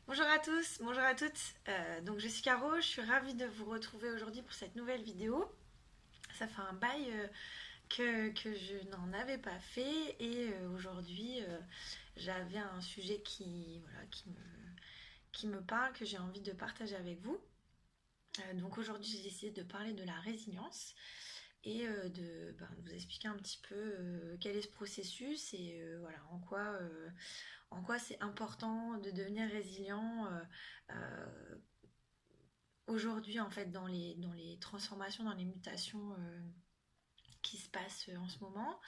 Bonjour à tous, bonjour à toutes. Donc je suis Caro, je suis ravie de vous retrouver aujourd'hui pour cette nouvelle vidéo. Ça fait un bail que je n'en avais pas fait et aujourd'hui j'avais un sujet qui me parle, que j'ai envie de partager avec vous. Donc aujourd'hui j'ai décidé de parler de la résilience et de vous expliquer un petit peu quel est ce processus et voilà en quoi c'est important de devenir résilient aujourd'hui en fait dans les transformations, dans les mutations qui se passent en ce moment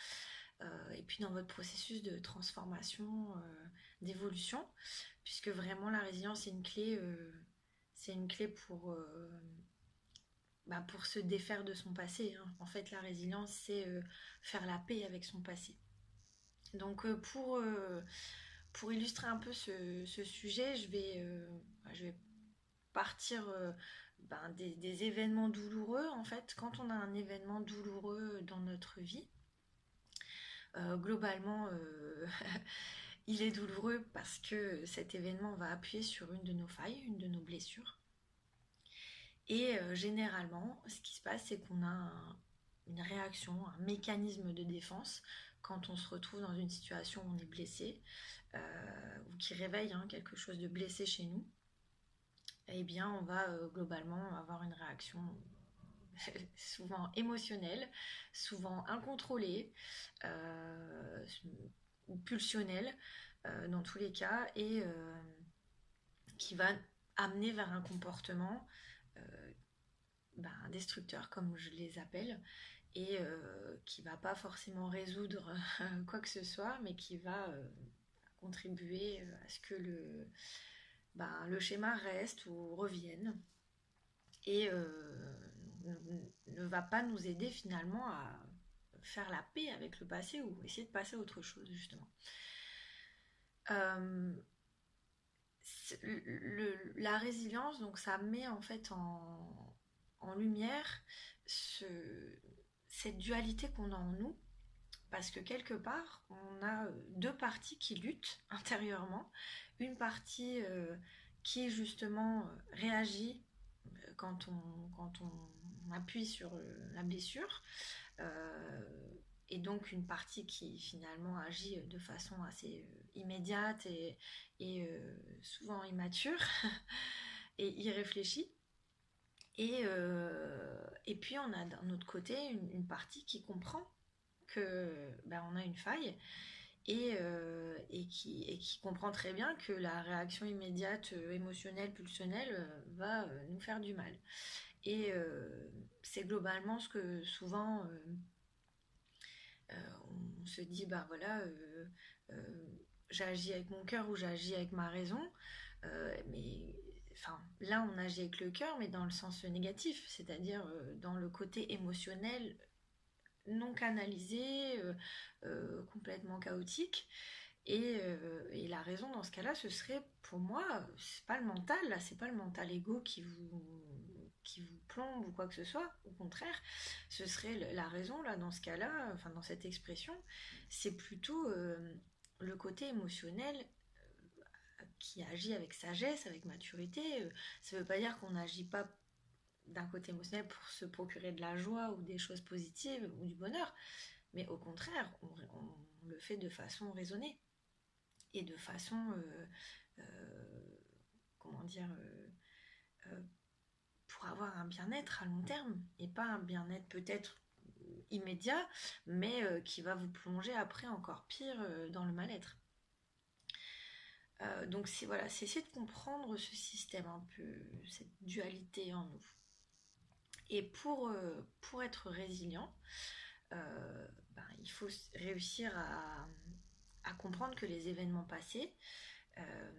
et puis dans votre processus de transformation, d'évolution, puisque vraiment la résilience c'est une clé pour se défaire de son passé, hein. En fait, la résilience, c'est faire la paix avec son passé. Donc, pour illustrer un peu ce sujet, je vais partir des événements douloureux. En fait, quand on a un événement douloureux dans notre vie, globalement, il est douloureux parce que cet événement va appuyer sur une de nos failles, une de nos blessures. Et généralement, ce qui se passe, c'est qu'on a une réaction, un mécanisme de défense quand on se retrouve dans une situation où on est blessé ou qui réveille quelque chose de blessé chez nous. Eh bien, on va globalement avoir une réaction souvent émotionnelle, souvent incontrôlée ou pulsionnelle dans tous les cas, et qui va amener vers un comportement destructeur, comme je les appelle, et qui va pas forcément résoudre quoi que ce soit, mais qui va contribuer à ce que le schéma reste ou revienne et ne va pas nous aider finalement à faire la paix avec le passé ou essayer de passer à autre chose justement. Euh, la résilience, donc ça met en fait en lumière cette dualité qu'on a en nous, parce que quelque part, on a deux parties qui luttent intérieurement. Une partie qui justement réagit quand on appuie sur la blessure, et donc une partie qui finalement agit de façon assez immédiate et souvent immature et irréfléchie. Et puis on a d'un autre côté une partie qui comprend que on a une faille et qui comprend très bien que la réaction immédiate, émotionnelle, pulsionnelle, va nous faire du mal. Et c'est globalement ce que souvent on se dit, voilà, j'agis avec mon cœur ou j'agis avec ma raison, mais enfin, là on agit avec le cœur, mais dans le sens négatif, c'est-à-dire dans le côté émotionnel non canalisé, complètement chaotique. Et la raison dans ce cas-là, ce serait pour moi, c'est pas le mental, là, c'est pas le mental égo qui vous plombe ou quoi que ce soit. Au contraire, ce serait la raison, là, dans ce cas-là, enfin, dans cette expression, c'est plutôt le côté émotionnel qui agit avec sagesse, avec maturité. Ça veut pas dire qu'on n'agit pas d'un côté émotionnel pour se procurer de la joie ou des choses positives ou du bonheur, mais au contraire, on le fait de façon raisonnée et de façon, comment dire, pour avoir un bien-être à long terme et pas un bien-être peut-être immédiat, mais qui va vous plonger après encore pire dans le mal-être. Donc c'est essayer de comprendre ce système un peu, cette dualité en nous. Et pour être résilient, il faut réussir à comprendre que les événements passés, euh,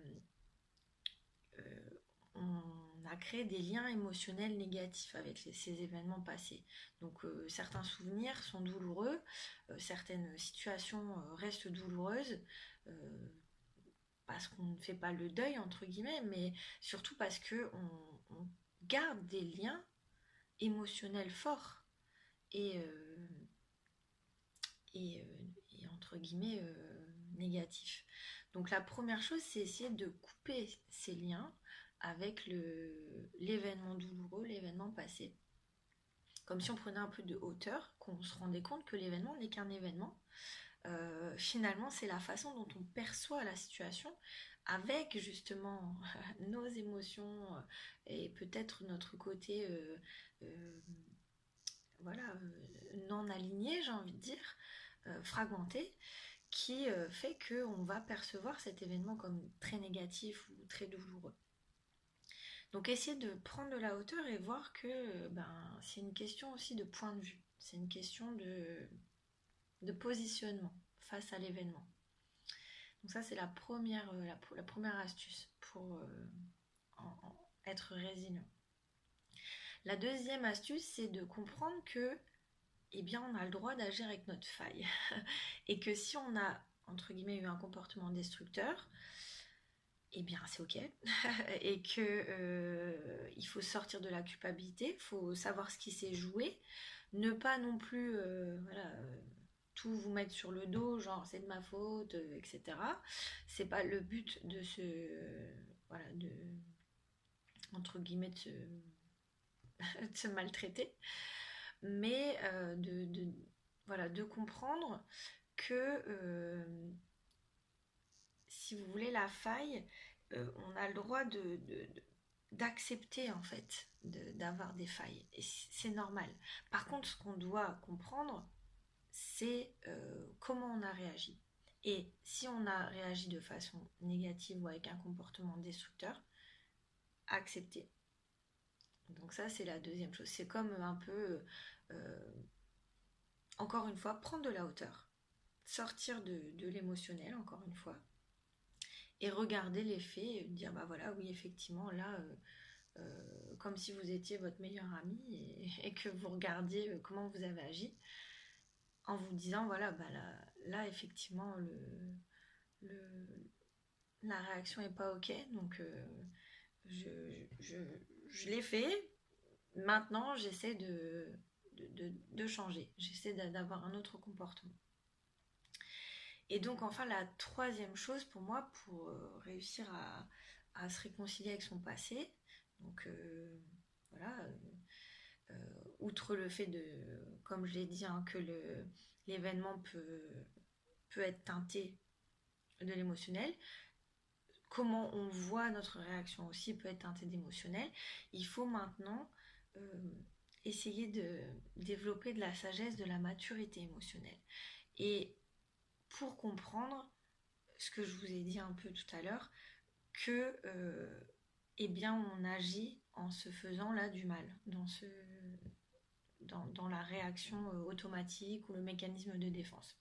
on a créé des liens émotionnels négatifs avec ces événements passés. Donc certains souvenirs sont douloureux, certaines situations restent douloureuses, parce qu'on ne fait pas le deuil, entre guillemets, mais surtout parce qu'on garde des liens émotionnels forts et, et entre guillemets négatifs. Donc la première chose, c'est essayer de couper ces liens avec l'événement douloureux, l'événement passé. Comme si on prenait un peu de hauteur, qu'on se rendait compte que l'événement n'est qu'un événement. Finalement, c'est la façon dont on perçoit la situation avec justement nos émotions et peut-être notre côté voilà, non aligné, j'ai envie de dire, fragmenté, qui fait qu'on va percevoir cet événement comme très négatif ou très douloureux. Donc essayer de prendre de la hauteur et voir que c'est une question aussi de point de vue, c'est une question de positionnement face à l'événement. Donc ça c'est la première astuce pour être résilient. La deuxième astuce, c'est de comprendre que on a le droit d'agir avec notre faille. Et que si on a, entre guillemets, eu un comportement destructeur, c'est ok. Et que il faut sortir de la culpabilité, il faut savoir ce qui s'est joué, ne pas non plus tout vous mettre sur le dos, genre c'est de ma faute, etc. C'est pas le but de entre guillemets, de se maltraiter, mais de comprendre que si vous voulez la faille, on a le droit d'accepter en fait d'avoir des failles et c'est normal. Par contre, ce qu'on doit comprendre, c'est comment on a réagi. Et si on a réagi de façon négative ou avec un comportement destructeur, accepter. Donc ça, c'est la deuxième chose. C'est comme un peu, encore une fois, prendre de la hauteur, sortir de l'émotionnel, encore une fois, et regarder les faits et dire, oui, effectivement, là, comme si vous étiez votre meilleur ami et que vous regardiez comment vous avez agi, en vous disant, là effectivement, la réaction n'est pas ok, donc je l'ai fait. Maintenant, j'essaie de changer. J'essaie d'avoir un autre comportement. Et donc, enfin, la troisième chose pour moi, pour réussir à se réconcilier avec son passé, donc outre le fait comme je l'ai dit, que l'événement peut être teinté de l'émotionnel, comment on voit notre réaction aussi peut être teintée d'émotionnel, il faut maintenant essayer de développer de la sagesse, de la maturité émotionnelle. Et pour comprendre ce que je vous ai dit un peu tout à l'heure, que on agit en se faisant là du mal, dans la réaction automatique ou le mécanisme de défense.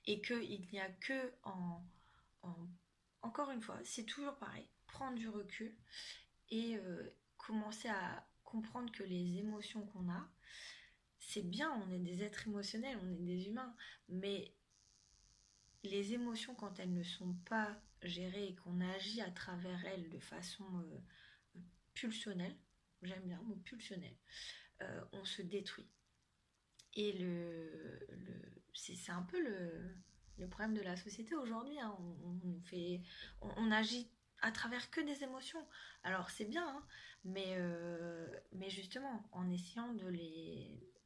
Et qu'il n'y a que encore une fois, c'est toujours pareil, prendre du recul et commencer à comprendre que les émotions qu'on a, c'est bien, on est des êtres émotionnels, on est des humains, mais les émotions, quand elles ne sont pas gérées et qu'on agit à travers elles de façon pulsionnelle, j'aime bien le mot pulsionnel, on se détruit. Et c'est un peu le problème de la société aujourd'hui, hein. On agit à travers que des émotions. Alors c'est bien, hein, mais justement en essayant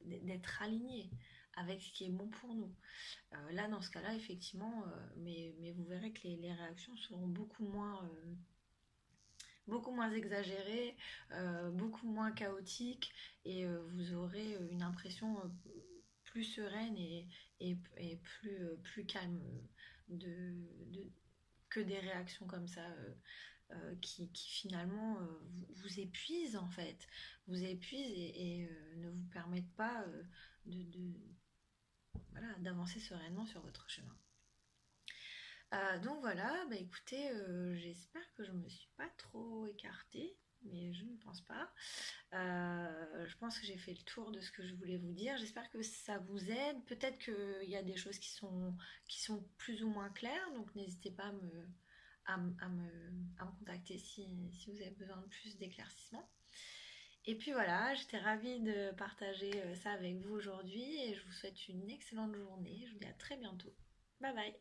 d'être aligné avec ce qui est bon pour nous. Là, dans ce cas-là, effectivement, mais vous verrez que les réactions seront beaucoup moins exagérées, beaucoup moins chaotiques, et vous aurez une impression plus sereine et plus calme que des réactions comme ça qui finalement vous épuisent en fait, vous épuisent et ne vous permettent pas d'avancer sereinement sur votre chemin. Donc voilà, écoutez, j'espère que je ne me suis pas trop écartée, mais je ne pense pas. Je pense que j'ai fait le tour de ce que je voulais vous dire. J'espère que ça vous aide. Peut-être qu'il y a des choses qui sont plus ou moins claires, donc n'hésitez pas à me contacter si vous avez besoin de plus d'éclaircissement. Et puis voilà, j'étais ravie de partager ça avec vous aujourd'hui et je vous souhaite une excellente journée. Je vous dis à très bientôt. Bye bye.